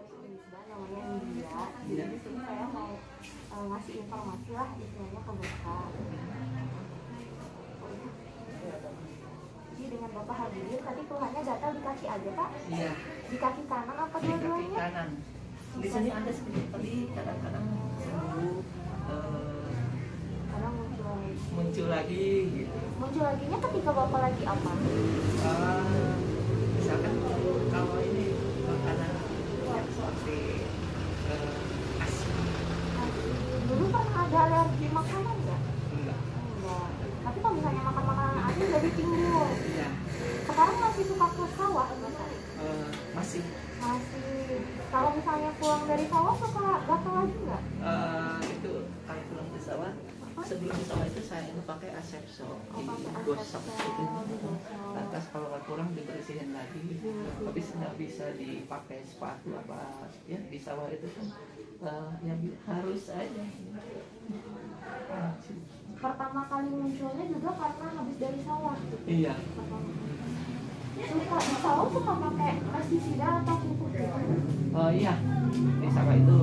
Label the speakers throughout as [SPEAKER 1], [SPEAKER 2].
[SPEAKER 1] Wisda, namanya India. Jadi di sini saya mau ngasih informasi lah istilahnya ke Bapak. Jadi dengan Bapak hadir, tadi keluhannya gatal di kaki aja Pak?
[SPEAKER 2] Iya.
[SPEAKER 1] Di kaki kanan apa
[SPEAKER 2] Di
[SPEAKER 1] dua-duanya?
[SPEAKER 2] kaki kanan. Di sini ada sedikit tadi, kadang-kadang sembuh,
[SPEAKER 1] Kadang
[SPEAKER 2] muncul lagi gitu.
[SPEAKER 1] Muncul laginya ketika Bapak lagi apa?
[SPEAKER 2] Misalkan kalau ini makanan yang seperti asin.
[SPEAKER 1] Dulu pernah ada alergi makanan nggak?
[SPEAKER 2] Enggak.
[SPEAKER 1] Enggak. Tapi kalau misalnya makan makanan asin jadi timbul.
[SPEAKER 2] Iya.
[SPEAKER 1] Sekarang masih suka ke sawah Bapak?
[SPEAKER 2] Masih.
[SPEAKER 1] Kalau misalnya pulang dari sawah suka gatal lagi nggak?
[SPEAKER 2] Itu kalau pulang di sawah, sebelum di sawah itu saya ini pakai asepso, digosok gitu. Lantas kalau kurang dibersihin lagi, habis nggak bisa dipakai sepatu apa ya di sawah itu kan yang harus aja.
[SPEAKER 1] Pertama kali munculnya juga karena habis dari sawah.
[SPEAKER 2] Iya.
[SPEAKER 1] Suka di sawah suka pakai pestisida atau pupuk gitu?
[SPEAKER 2] Oh iya, di sawah itu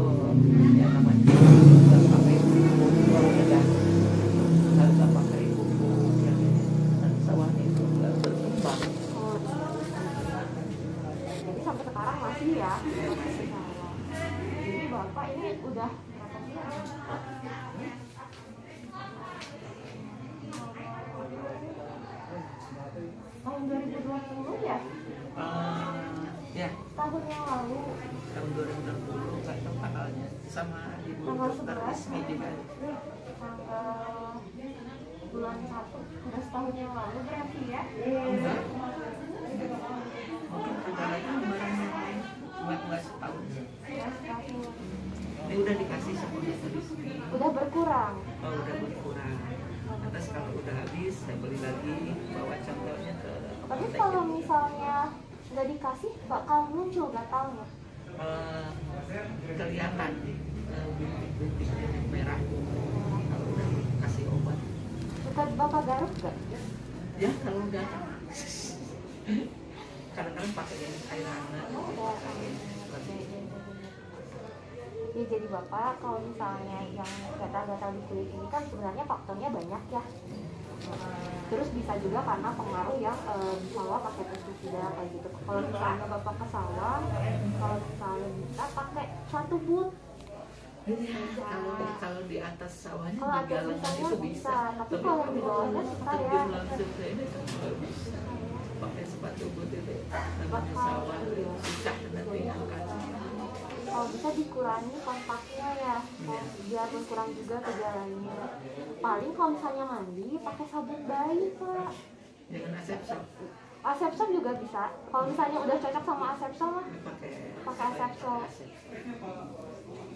[SPEAKER 2] ya namanya harus pakai pupuk ya, harus pakai pupuk yang kan sawahnya itu nggak berkembang.
[SPEAKER 1] Jadi sampai sekarang masih ya masih sawah. Jadi Bapak ini udah berapa bulan? Tahun 2020 ya?
[SPEAKER 2] Ya.
[SPEAKER 1] Tahun yang lalu.
[SPEAKER 2] Tahun 2020 nggak tahu tanggalnya sama ibu dokter resmi juga.
[SPEAKER 1] Tanggal bulan 1 udah setahun yang lalu berarti ya?
[SPEAKER 2] Enggak. Mungkin ada lagi barang yang lain, nggak setahun.
[SPEAKER 1] Ya, setahun.
[SPEAKER 2] Ini udah dikasih sama dokter resmi.
[SPEAKER 1] Udah berkurang.
[SPEAKER 2] Oh udah berkurang. Atas kalau udah habis saya beli lagi, bawa contohnya ke.
[SPEAKER 1] Tapi kalau misalnya nggak dikasih bakal muncul gatalnya.
[SPEAKER 2] Kelihatan bintik-bintik merah kalau udah kasih obat.
[SPEAKER 1] Suka Bapak garuk nggak?
[SPEAKER 2] Ya kalau nggak kadang-kadang pakai yang air hangat.
[SPEAKER 1] Ya jadi Bapak kalau misalnya yang gatal-gatal di kulit ini kan sebenarnya faktornya banyak ya. Terus bisa juga karena pengaruh yang di sawah pakai pestisida kayak gitu. Kalau misalnya Bapak ke sawah, kalau misalnya bisa pakai sepatu boot.
[SPEAKER 2] Kalau di atas sawahnya
[SPEAKER 1] Kalau
[SPEAKER 2] di galangan
[SPEAKER 1] atas
[SPEAKER 2] itu bisa,
[SPEAKER 1] tapi kalau di bawahnya susah ya.
[SPEAKER 2] terjun langsung ke ini kan nggak bisa. Pakai sepatu boot itu namanya sawah susah nanti angkat.
[SPEAKER 1] Kalau bisa dikurangi kontaknya ya, biar berkurang juga gejalanya. Paling kalau misalnya mandi pakai sabun bayi Pak.
[SPEAKER 2] Jangan asepso.
[SPEAKER 1] Asepso juga bisa. Kalau misalnya udah cocok sama asepso mah pakai asepso.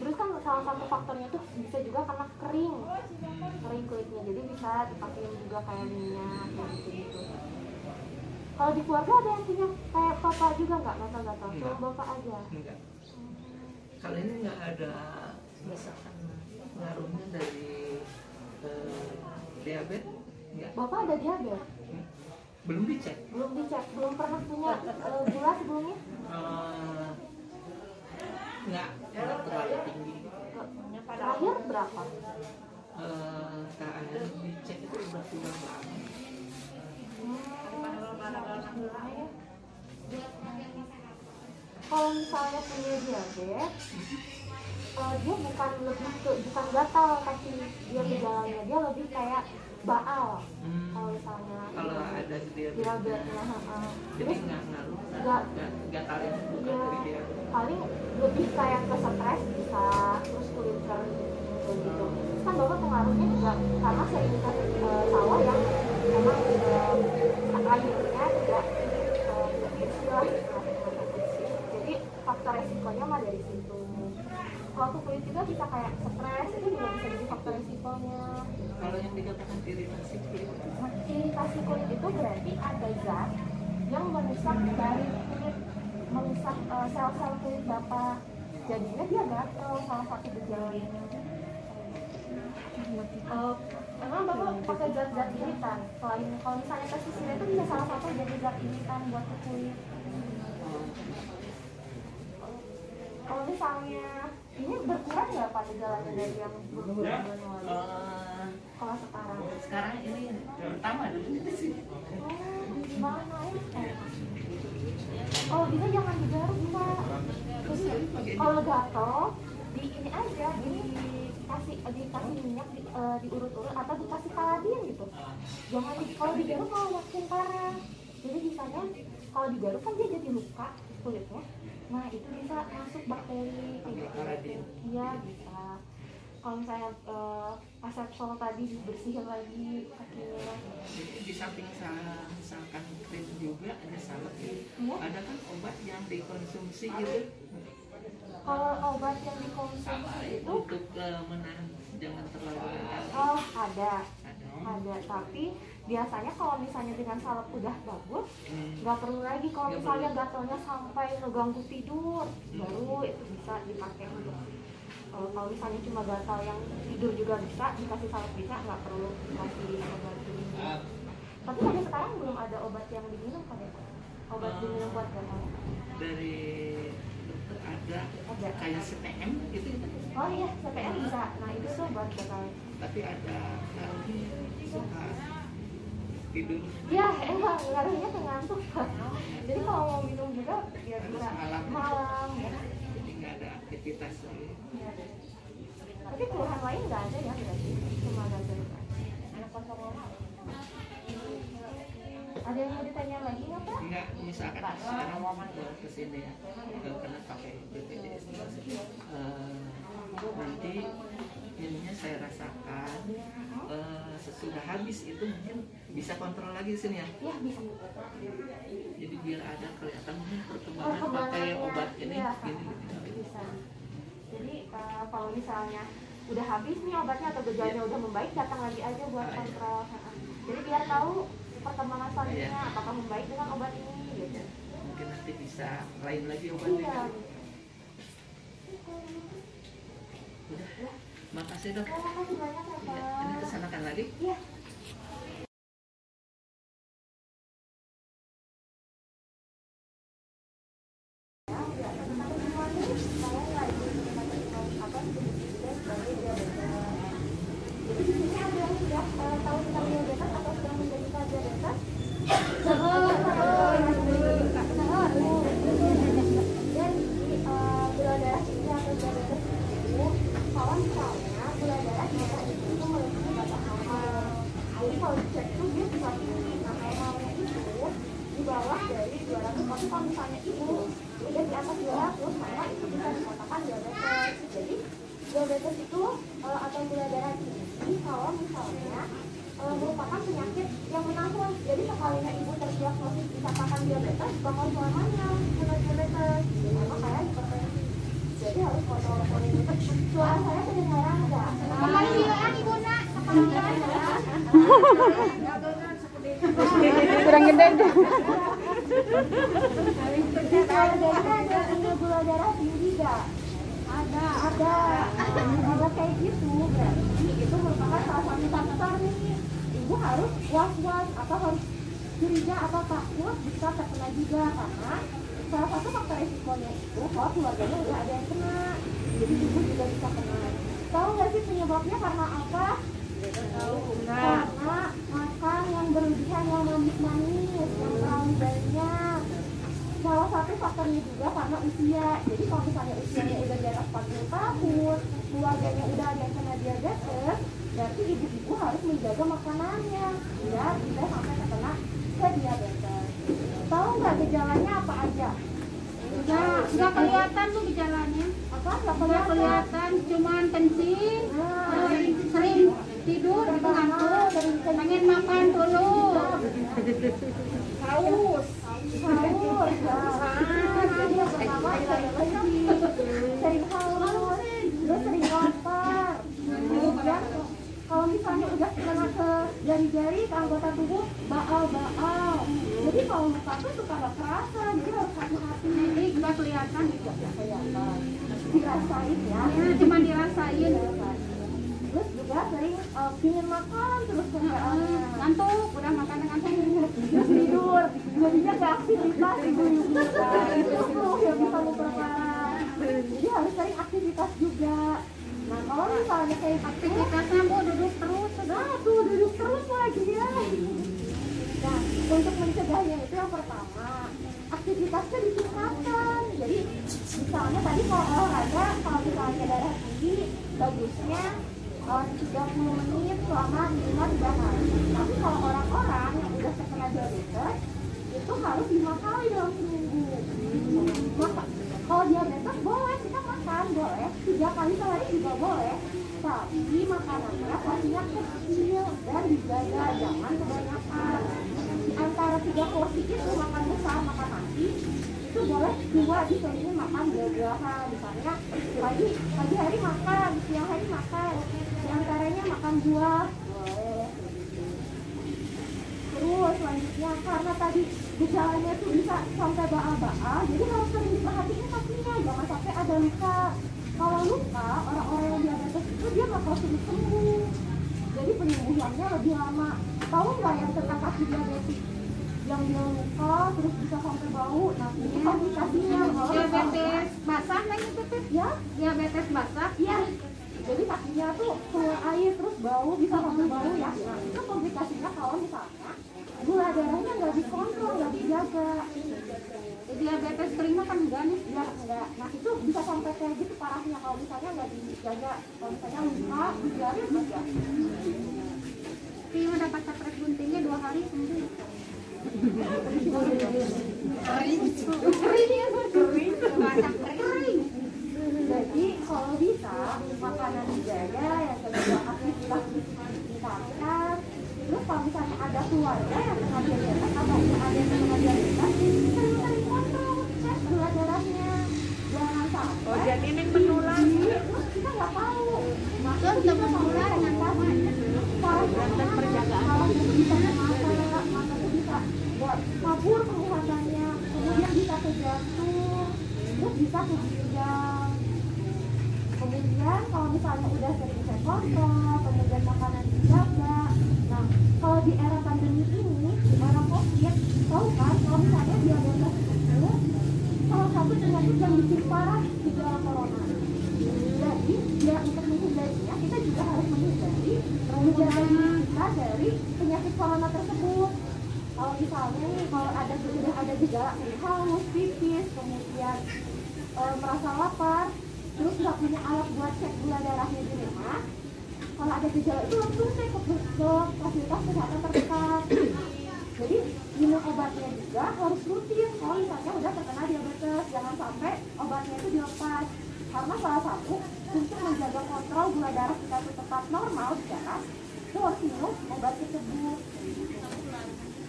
[SPEAKER 1] Terus kan salah satu faktornya tuh bisa juga karena kering kulitnya, jadi bisa dipakai juga kayak minyak gitu. Kalau di keluarga ada yang punya kayak Bapak juga nggak gatal-gatal? Cuma Bapak aja?
[SPEAKER 2] Enggak. Kalau ini nggak ada misalkan pengaruhnya dari diabetes. Enggak.
[SPEAKER 1] Bapak ada diabetes?
[SPEAKER 2] Belum dicek.
[SPEAKER 1] Belum dicek, belum pernah punya gula sebelumnya?
[SPEAKER 2] Enggak terlalu tinggi.
[SPEAKER 1] Terakhir berapa?
[SPEAKER 2] Terakhir dicek itu udah pulang lama.
[SPEAKER 1] Kalau misalnya punya diabetes, dia bukan gatal tapi dia gejalanya dia lebih kayak baal. Kalau misalnya
[SPEAKER 2] ada
[SPEAKER 1] diabetesnya,
[SPEAKER 2] jadi nggak ngaruh, gatalnya bukan dari diabetes.
[SPEAKER 1] Paling lebih kayak ke stres bisa, terus kulit kering gitu. Terus kan Bapak pengaruhnya juga karena sering ke sawah yang memang airnya tidak bersih. Jadi faktor resikonya mah dari situ. Kalau kulit juga bisa kayak stres, itu juga bisa jadi faktor resikonya.
[SPEAKER 2] Kalau yang dikatakan iritasi kulit,
[SPEAKER 1] iritasi kulit itu berarti ada zat yang merusak dari kulit, merusak sel-sel kulit Bapak. Jadinya dia gatal, salah satu gejalanya. Emang Bapak pakai zat-zat iritan? Selain kalau misalnya pestisida itu bisa salah satu jadi zat iritan buat kulit. Kalau misalnya ini berkurang nggak Pak gejalanya dari yang bulan lalu? Kalau sekarang
[SPEAKER 2] ini pertama dulu di sini.
[SPEAKER 1] Gimana ya? Oh bisa jangan digaruk Pak. Kalau gatel di ini aja, dikasih minyak diurut-urut atau dikasih paladin gitu. Jangan kalau digaruk malah makin parah. Jadi misalnya kalau digaruk kan dia jadi luka kulitnya. Nah itu bisa masuk bakteri gitu. Iya bisa. Kalau misalnya asepsol tadi dibersihin lagi kakinya.
[SPEAKER 2] Jadi di samping misalkan krim juga ada salep ya. Ada kan obat yang dikonsumsi gitu.
[SPEAKER 1] Kalau obat yang dikonsumsi itu
[SPEAKER 2] untuk menahan jangan terlalu lama.
[SPEAKER 1] Oh ada, tapi biasanya kalau misalnya dengan salep udah bagus, nggak perlu lagi. Kalau misalnya gatalnya sampai ngeganggu tidur, baru itu bisa dipakai untuk. Kalau misalnya cuma gatal yang tidur juga bisa, dikasih salep bisa, nggak perlu dikasih obat diminum. Tapi sampai sekarang belum ada obat yang diminum kan ya? Obat diminum buat gatal.
[SPEAKER 2] Dari dokter ada kayak CPM gitu ya?
[SPEAKER 1] Oh iya, CPM bisa. Nah itu tuh buat gatal.
[SPEAKER 2] Tapi ada suka tidur.
[SPEAKER 1] Ya emang ngaruhnya ke ngantuk. Jadi kalau mau minum juga ya bisa malam ya.
[SPEAKER 2] Jadi nggak ada aktivitas lagi.
[SPEAKER 1] Ya. Tapi keluhan lain nggak ada ya berarti? Cuma gatal. Anak kosong lama. Ada yang mau ditanya lagi nggak Pak?
[SPEAKER 2] Enggak, misalkan sekarang mau ke sini ya, karena pakai BPJS nanti ininya saya rasakan sesudah habis itu mungkin bisa kontrol lagi sini ya?
[SPEAKER 1] Ya bisa.
[SPEAKER 2] Jadi biar ada kelihatan perkembangan pakai obat ini
[SPEAKER 1] ya,
[SPEAKER 2] gini.
[SPEAKER 1] Bisa. Jadi kalau misalnya udah habis nih obatnya atau gejalanya udah membaik, datang lagi aja buat kontrol. Jadi biar tahu perkembangan selanjutnya apakah membaik dengan obat ini gitu.
[SPEAKER 2] Mungkin nanti bisa lain lagi obatnya.
[SPEAKER 1] Iya.
[SPEAKER 2] Udah. Makasih dok.
[SPEAKER 1] Makasih banyak ya Pak.
[SPEAKER 2] Ini kesanakan lagi?
[SPEAKER 1] Iya. Kalau misalnya ibu udah di atas 200, maka itu bisa dikatakan diabetes. Jadi diabetes itu atau gula darah tinggi kalau misalnya merupakan penyakit yang menahun. Jadi sekalinya ibu terdiagnosis dikatakan diabetes, bakal selamanya kena diabetes. Memang kayak hipertensi. Jadi harus kontrol pola. Suara saya kedengaran nggak? Kembali bilang ibu nak,
[SPEAKER 3] kurang gede itu.
[SPEAKER 1] Ada gula darah tinggi nggak? Ada kayak gitu. Berarti itu merupakan salah satu faktor nih. Ibu harus was-was atau harus curiga atau takut bisa terkena juga, karena salah satu faktor resikonya itu kalau keluarganya udah ada yang kena, jadi ibu juga bisa kena. Tahu nggak sih penyebabnya karena apa? Karena makan yang berlebihan, yang manis-manis, yang terlalu banyak. Salah satu faktornya juga karena usia. Jadi kalau misalnya usianya udah di atas 40 tahun, keluarganya udah ada yang kena diabetes, berarti ibu-ibu harus menjaga makanannya biar tidak sampai terkena ke diabetes. Tahu nggak gejalanya apa aja?
[SPEAKER 3] Nggak kelihatan tuh gejalanya.
[SPEAKER 1] Apa? Nggak
[SPEAKER 3] Kelihatan, cuman kencing, sering tidur, gitu ngantuk, pengen makan dulu.
[SPEAKER 1] Haus. Jadi yang pertama sering haus, terus sering lapar. Kemudian kalau misalnya udah kena ke jari-jari, ke anggota tubuh, baal. Jadi kalau luka tuh suka nggak kerasa, jadi harus hati-hati.
[SPEAKER 3] Jadi nggak kelihatan.
[SPEAKER 1] Dirasain ya.
[SPEAKER 3] Cuma dirasain.
[SPEAKER 1] Terus juga sering pingin makan terus
[SPEAKER 3] Ngantuk, udah makan ngantuk.
[SPEAKER 1] terus tidur, jadinya nggak aktivitas ibu-ibu. Itu tuh yang bisa memperparah. Jadi harus Kalau misalnya kayak gitu,
[SPEAKER 3] aktivitasnya Bu duduk terus.
[SPEAKER 1] nah tuh duduk terus lagi ya. Nah, untuk mencegahnya itu yang pertama, aktivitasnya ditingkatkan. Jadi misalnya tadi kalau olahraga, kalau misalnya darah tinggi, bagusnya 30 menit selama minimal 3 hari. Tapi kalau orang-orang yang udah terkena diabetes, itu harus 5 kali dalam seminggu. Maka kalau diabetes boleh kita makan, boleh 3 kali sehari juga boleh. Tapi makanannya porsinya kecil dan dijaga, jangan kebanyakan. Di antara 3 porsi itu makan besar, makan nasi, itu boleh 2 diselipin makan buah-buahan. Misalnya pagi hari makan, siang hari makan, di antaranya makan buah boleh. Terus selanjutnya karena tadi gejalanya tuh bisa sampai baa-baa, jadi harus sering diperhatiin kakinya, jangan sampai ada luka. Kalau luka, orang-orang yang diabetes itu dia bakal sulit sembuh, jadi penyembuhannya lebih lama. Tahu nggak yang kena kaki diabetes yang dia luka terus bisa sampai bau? Nah ini komplikasinya.
[SPEAKER 3] Diabetes basah nih itu tuh.
[SPEAKER 1] Ya,
[SPEAKER 3] Diabetes basah.
[SPEAKER 1] iya. Jadi kakinya tuh keluar air terus bau, bisa sampai bau ya. Nah itu komplikasinya kalau misalnya gula darahnya nggak dikontrol, nggak dijaga.
[SPEAKER 3] Diabetes kering mah kan enggak nih.
[SPEAKER 1] Ya enggak. Nah itu bisa sampai kayak gitu parahnya kalau misalnya nggak dijaga. Kalau misalnya luka, dibiarin aja.
[SPEAKER 3] Tapi mah dapat capres guntingnya 2 hari sembuh.
[SPEAKER 1] Kering. Jadi kalau bisa makanan dijaga, yang kedua aktivitas ditingkatkan. Terus kalau misalnya ada keluarga yang kena diabetes atau ada yang kena diabetes, sering-sering kontrol cek gula darahnya. Jangan sampai.
[SPEAKER 4] Oh, jadi ini menular.
[SPEAKER 1] Terus kita nggak tahu.
[SPEAKER 3] Terus
[SPEAKER 1] Kita
[SPEAKER 3] nggak menular dengan
[SPEAKER 1] sama. Parahnya
[SPEAKER 4] perjagaan.
[SPEAKER 1] kalau itu bisa ke mata tuh bisa buat kabur penglihatannya, kemudian bisa ke jantung, terus bisa ke ginjal. Kemudian kalau misalnya udah sering cek kontrol, kemudian makanan dijaga. Nah, kalau di era pandemi ini, di era COVID, tahu kan kalau misalnya diabetes itu salah satu penyakit yang bikin parah gejala corona. Jadi, ya untuk menghindarinya, kita juga harus menghindari menjaga diri kita dari penyakit corona tersebut. Kalau misalnya nih, kalau sudah ada gejala haus, pipis, kemudian merasa lapar, terus nggak punya alat buat cek gula darahnya di rumah, kalau ada gejala itu langsung cek ke fasilitas kesehatan terdekat. Jadi minum obatnya juga harus rutin. Kalau misalnya udah terkena diabetes, jangan sampai obatnya itu dilepas. Karena salah satu untuk menjaga kontrol gula darah kita itu tetap normal di darah, itu harus minum obat tersebut.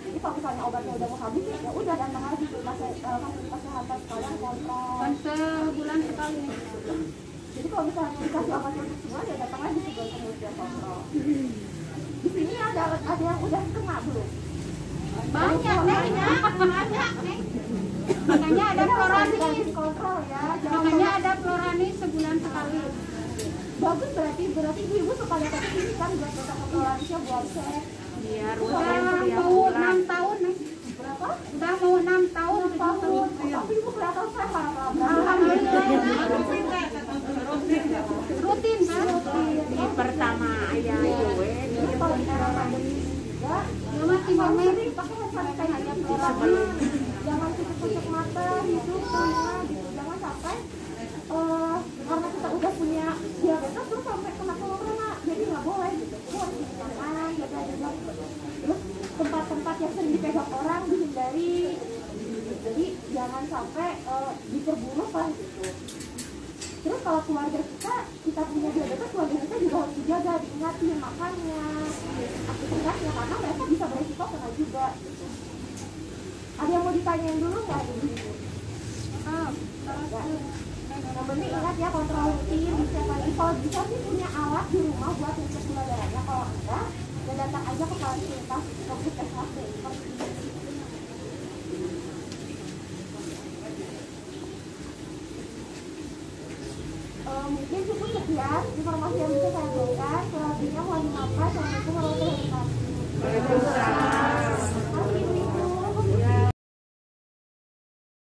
[SPEAKER 1] Jadi kalau misalnya obatnya udah mau habis, ya udah datang lagi ke fasilitas kesehatan sekalian kontrol.
[SPEAKER 3] kan sebulan sekali.
[SPEAKER 1] Jadi kalau misalnya dikasih obat untuk semua, ya datang lagi sebulan kemudian kontrol. Di sini ada yang udah kena belum?
[SPEAKER 3] Banyak nih, banyak nih. Makanya ada Floranis.
[SPEAKER 1] Kontrol ya.
[SPEAKER 3] Makanya ada Floranis sebulan sekali.
[SPEAKER 1] Bagus berarti ibu suka datang ke sini kan buat datang ke Floranisnya buat cek.
[SPEAKER 4] Iya,
[SPEAKER 3] Udah
[SPEAKER 4] rutin
[SPEAKER 3] mau 6 tahun nih.
[SPEAKER 1] Berapa?
[SPEAKER 3] Udah mau 6 tahun.
[SPEAKER 1] 6 tahun. Tapi ibu kelihatan sehat.
[SPEAKER 3] Alhamdulillah. Rutin kan?
[SPEAKER 4] di pertama ayah gue
[SPEAKER 1] Jadi kalau di era pandemi juga,
[SPEAKER 3] Ya masih pamer.
[SPEAKER 1] sering pakai hand sanitizer Floranis. Jangan tutup mata, hidung, telinga gitu. Jangan sampai karena kita udah punya diabetes terus sampai kena corona, jadi nggak boleh gitu. Itu harus cuci tangan, jaga jarak. Terus tempat-tempat yang sering dipegang orang dihindari. Jadi jangan sampai diperburuh lah gitu. Terus kalau keluarga kita punya diabetes, keluarga kita juga harus dijaga, diingatin makannya, aktivitasnya, karena mereka bisa beresiko kena juga. Gitu. Ada yang mau ditanyain dulu nggak ibu? Yang penting ingat ya, kontrol rutin, dicek lagi. Kalau bisa sih punya alat di rumah buat ngecek gula darahnya. Kalau enggak, ya datang aja ke fasilitas SHC. Mungkin cukup sekian informasi yang bisa saya berikan. Selebihnya mohon dimaafkan. Assalamualaikum warahmatullahi wabarakatuh.
[SPEAKER 4] Waalaikumsalam.